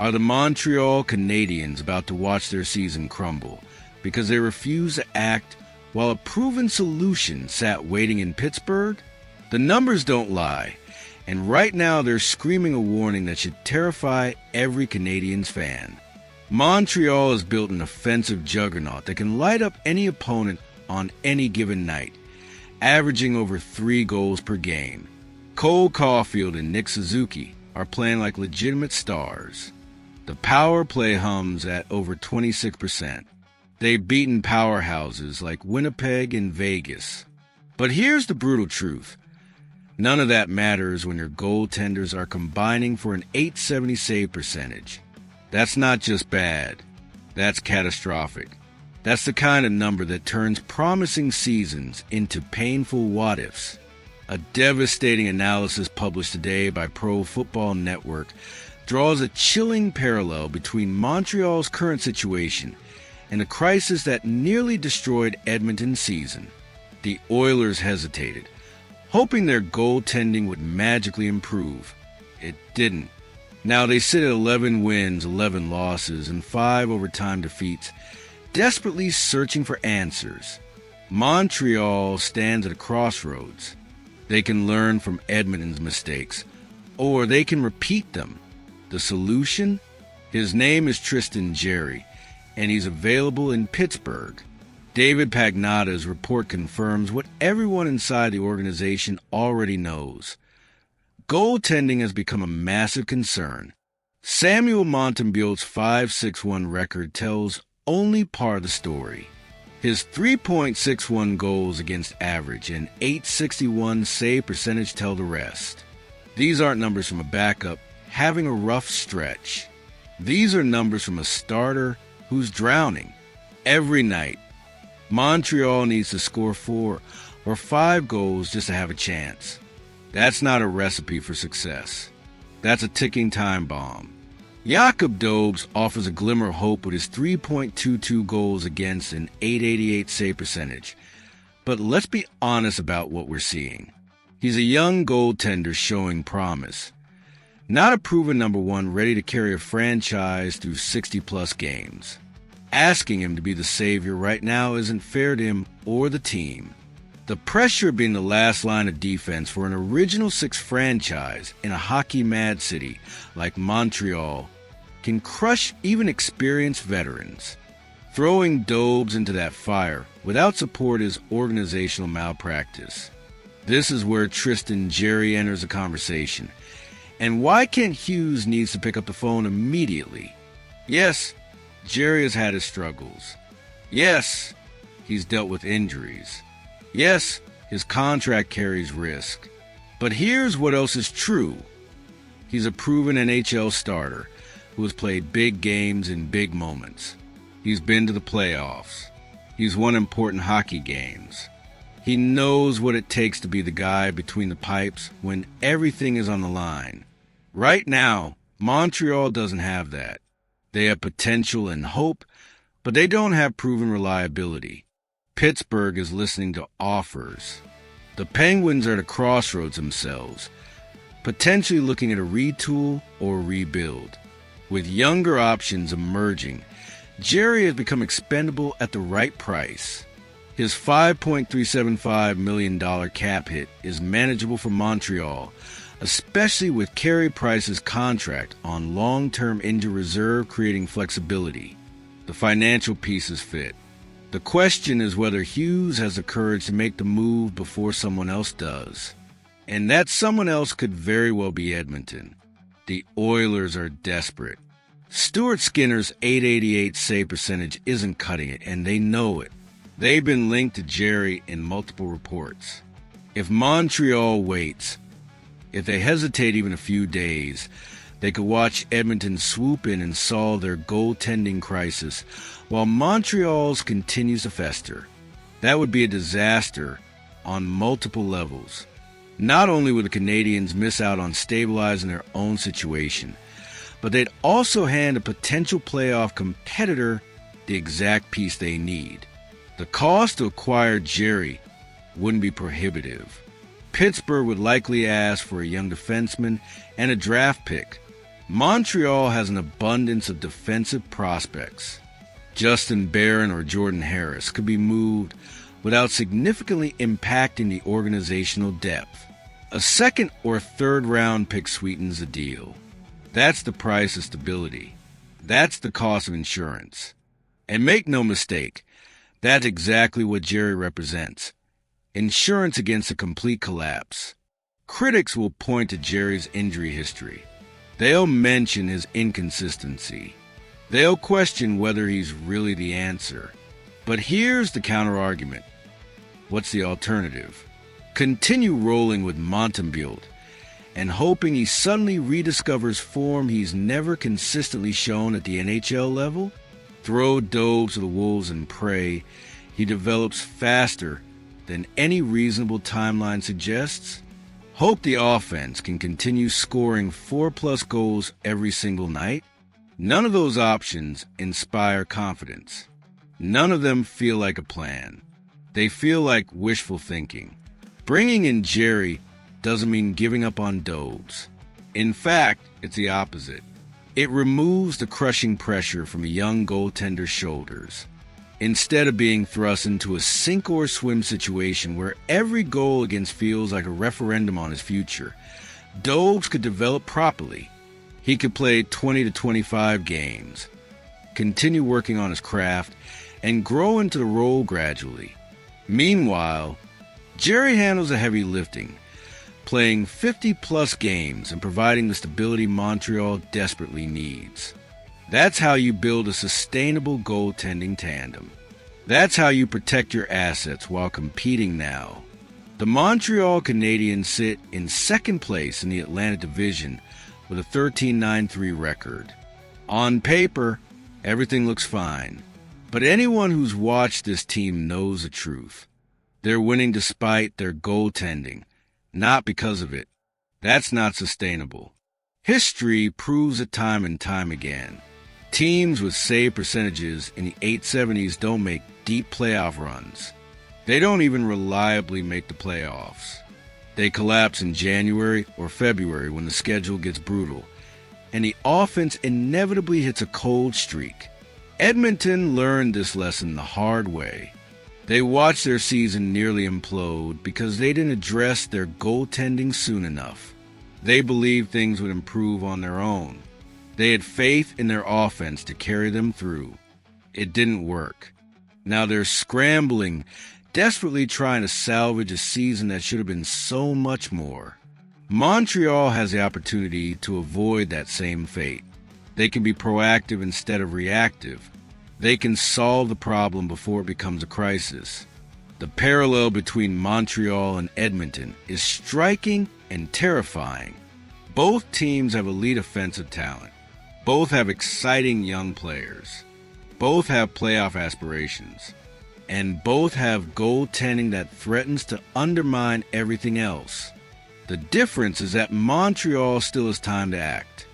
Are the Montreal Canadiens about to watch their season crumble because they refuse to act while a proven solution sat waiting in Pittsburgh? The numbers don't lie, and right now they're screaming a warning that should terrify every Canadiens fan. Montreal has built an offensive juggernaut that can light up any opponent on any given night, averaging over 3 goals per game. Cole Caulfield and Nick Suzuki are playing like legitimate stars. The power play hums at over 26%. They've beaten powerhouses like Winnipeg and Vegas. But here's the brutal truth. None of that matters when your goaltenders are combining for an .870 save percentage. That's not just bad. That's catastrophic. That's the kind of number that turns promising seasons into painful what-ifs. A devastating analysis published today by Pro Football Network draws a chilling parallel between Montreal's current situation and the crisis that nearly destroyed Edmonton's season. The Oilers hesitated, hoping their goaltending would magically improve. It didn't. Now they sit at 11 wins, 11 losses, and 5 overtime defeats, desperately searching for answers. Montreal stands at a crossroads. They can learn from Edmonton's mistakes, or they can repeat them. The solution? His name is Tristan Jarry, and he's available in Pittsburgh. David Pagnotta's report confirms what everyone inside the organization already knows. Goaltending has become a massive concern. Samuel MONTEMBEAULT's .561 record tells only part of the story. His 3.61 goals against average and .861 save percentage tell the rest. These aren't numbers from a backup having a rough stretch. These are numbers from a starter who's drowning. Every night, Montreal needs to score 4 or 5 goals just to have a chance. That's not a recipe for success. That's a ticking time bomb. Jakob Dobes offers a glimmer of hope with his 3.22 goals against an .888 save percentage. But let's be honest about what we're seeing. He's a young goaltender showing promise. Not a proven number one ready to carry a franchise through 60-plus games. Asking him to be the savior right now isn't fair to him or the team. The pressure of being the last line of defense for an Original Six franchise in a hockey-mad city like Montreal can crush even experienced veterans. Throwing Dobes into that fire without support is organizational malpractice. This is where Tristan Jarry enters the conversation. And why Kent Hughes needs to pick up the phone immediately. Yes, Jarry has had his struggles. Yes, he's dealt with injuries. Yes, his contract carries risk. But here's what else is true. He's a proven NHL starter who has played big games in big moments. He's been to the playoffs. He's won important hockey games. He knows what it takes to be the guy between the pipes when everything is on the line. Right now, Montreal doesn't have that. They have potential and hope, but they don't have proven reliability. Pittsburgh is listening to offers. The Penguins are at a crossroads themselves, potentially looking at a retool or rebuild. With younger options emerging, Jarry has become expendable at the right price. His $5.375 million cap hit is manageable for Montreal, especially with Carey Price's contract on long-term injury reserve creating flexibility. The financial pieces fit. The question is whether Hughes has the courage to make the move before someone else does. And that someone else could very well be Edmonton. The Oilers are desperate. Stuart Skinner's .888 save percentage isn't cutting it, and they know it. They've been linked to Jarry in multiple reports. If Montreal waits, if they hesitate even a few days, they could watch Edmonton swoop in and solve their goaltending crisis while Montreal's continues to fester. That would be a disaster on multiple levels. Not only would the Canadiens miss out on stabilizing their own situation, but they'd also hand a potential playoff competitor the exact piece they need. The cost to acquire Jarry wouldn't be prohibitive. Pittsburgh would likely ask for a young defenseman and a draft pick. Montreal has an abundance of defensive prospects. Justin Barron or Jordan Harris could be moved without significantly impacting the organizational depth. A second or third round pick sweetens the deal. That's the price of stability. That's the cost of insurance. And make no mistake, that's exactly what Jarry represents. Insurance against a complete collapse. Critics will point to Jarry's injury history. They'll mention his inconsistency. They'll question whether he's really the answer. But here's the counter-argument. What's the alternative? Continue rolling with MONTEMBEAULT and hoping he suddenly rediscovers form he's never consistently shown at the NHL level? Throw Doves to the wolves and pray he develops faster than any reasonable timeline suggests? Hope the offense can continue scoring 4+ goals every single night? None of those options inspire confidence. None of them feel like a plan. They feel like wishful thinking. Bringing in Jarry doesn't mean giving up on Doves. In fact, it's the opposite. It removes the crushing pressure from a young goaltender's shoulders. Instead of being thrust into a sink-or-swim situation where every goal against feels like a referendum on his future, Doves could develop properly. He could play 20 to 25 games, continue working on his craft, and grow into the role gradually. Meanwhile, Jarry handles the heavy lifting, playing 50+ games and providing the stability Montreal desperately needs. That's how you build a sustainable goaltending tandem. That's how you protect your assets while competing now. The Montreal Canadiens sit in second place in the Atlantic Division with a 13-9-3 record. On paper, everything looks fine. But anyone who's watched this team knows the truth. They're winning despite their goaltending, not because of it. That's not sustainable. History proves it time and time again. Teams with save percentages in the 870s don't make deep playoff runs. They don't even reliably make the playoffs. They collapse in January or February when the schedule gets brutal, and the offense inevitably hits a cold streak. Edmonton learned this lesson the hard way. They watched their season nearly implode because they didn't address their goaltending soon enough. They believed things would improve on their own. They had faith in their offense to carry them through. It didn't work. Now they're scrambling, desperately trying to salvage a season that should have been so much more. Montreal has the opportunity to avoid that same fate. They can be proactive instead of reactive. They can solve the problem before it becomes a crisis. The parallel between Montreal and Edmonton is striking and terrifying. Both teams have elite offensive talent. Both have exciting young players. Both have playoff aspirations. And both have goaltending that threatens to undermine everything else. The difference is that Montreal still has time to act.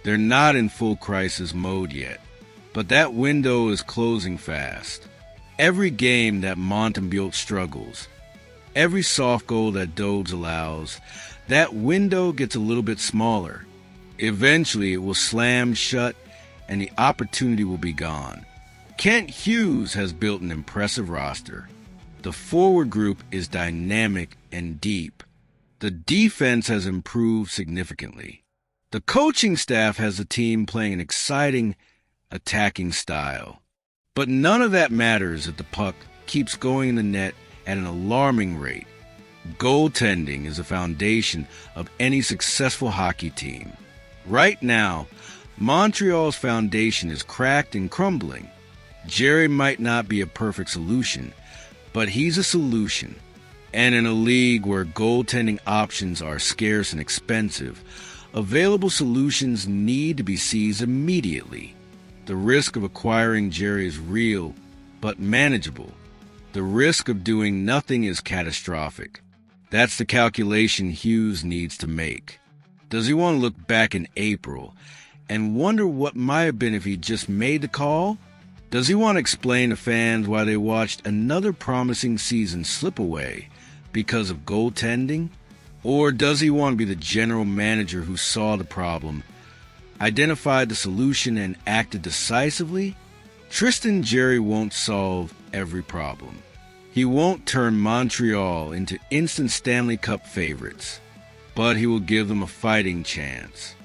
They're not in full crisis mode yet, but that window is closing fast. Every game that MONTEMBEAULT struggles, every soft goal that Doves allows, that window gets a little bit smaller. Eventually it will slam shut and the opportunity will be gone. Kent Hughes has built an impressive roster. The forward group is dynamic and deep. The defense has improved significantly. The coaching staff has a team playing an exciting, attacking style. But none of that matters if the puck keeps going in the net at an alarming rate. Goaltending is the foundation of any successful hockey team. Right now, Montreal's foundation is cracked and crumbling. Jarry might not be a perfect solution, but he's a solution. And in a league where goaltending options are scarce and expensive, available solutions need to be seized immediately. The risk of acquiring Jarry is real, but manageable. The risk of doing nothing is catastrophic. That's the calculation Hughes needs to make. Does he want to look back in April and wonder what might have been if he just made the call? Does he want to explain to fans why they watched another promising season slip away because of goaltending? Or does he want to be the general manager who saw the problem identified the solution and acted decisively, Tristan Jarry won't solve every problem. He won't turn Montreal into instant Stanley Cup favorites, but he will give them a fighting chance.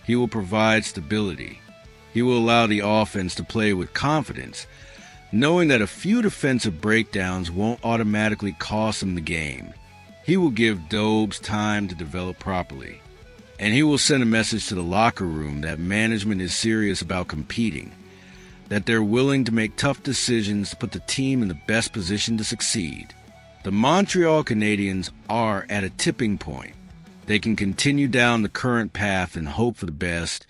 He will provide stability. He will allow the offense to play with confidence, knowing that a few defensive breakdowns won't automatically cost them the game. He will give Dobes time to develop properly, and he will send a message to the locker room that management is serious about competing, that they're willing to make tough decisions to put the team in the best position to succeed. The Montreal Canadiens are at a tipping point. They can continue down the current path and hope for the best,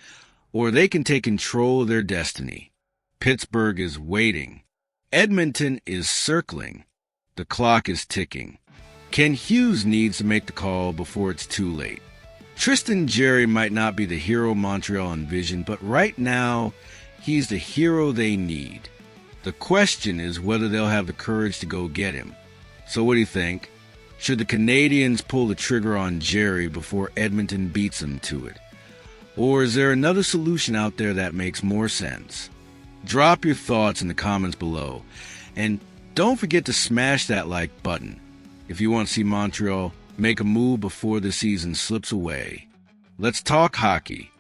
or they can take control of their destiny. Pittsburgh is waiting. Edmonton is circling. The clock is ticking. Ken Hughes needs to make the call before it's too late. Tristan Jarry might not be the hero Montreal envisioned, but right now, he's the hero they need. The question is whether they'll have the courage to go get him. So what do you think? Should the Canadiens pull the trigger on Jarry before Edmonton beats them to it? Or is there another solution out there that makes more sense? Drop your thoughts in the comments below. And don't forget to smash that like button if you want to see Montreal make a move before the season slips away. Let's talk hockey.